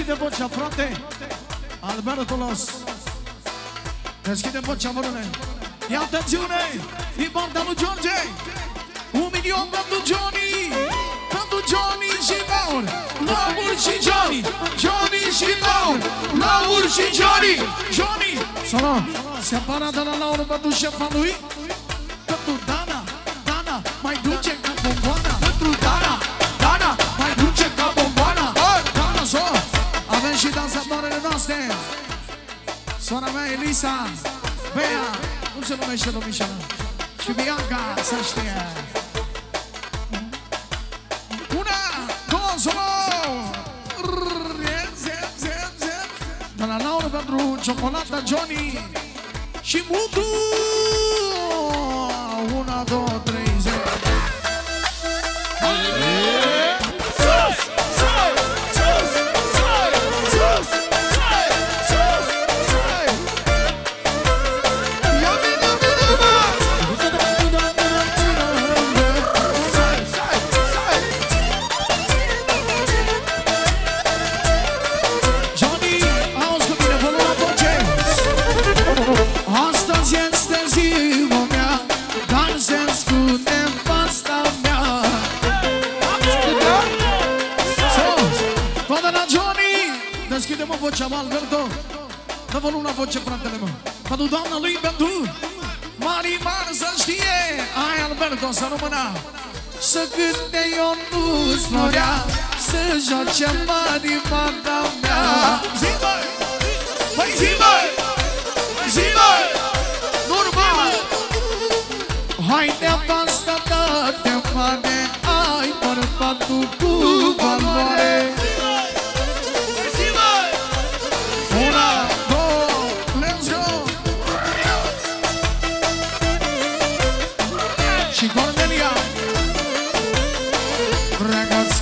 deschide vocea, frate. Albertolos. Deschide vocea, vorune. Ia atențiune, din partea lui George. 1 milion pentru Johnny. Pentru Johnny și Laur. Laur și Johnny. Johnny și Laur. Laur și Johnny. Johnny. Solo, separat de la Laur pentru șefa lui. Pentru Dana. Dana, mai duce ca bomboana. Pentru Dana. Dana, mai duce ca bomboana. Dana, so. Avem și dansatoarele noastre. Sora mea Elisa, Bea, cum se numește domnișoara? Și Bianca, să știe. Una, două, solo! De la Laura pentru ciocolata Johnny și Mutu! 1, 2, 3, 10. Deschide-mă vocea, mă, Alberto. Dă-vă una voce, fratele, mă. Pentru doamna lui, pentru Marimar, să știe. Ai, Alberto, să rămână. Să cânte Ionuț Florea, să joace Marimara mea. Zi, băi! Băi, zi, băi! Zi, băi! Normal! Hai, nevastă ta de mare, ai bărbatul cu valoare. Și Cornelia, ragazzi,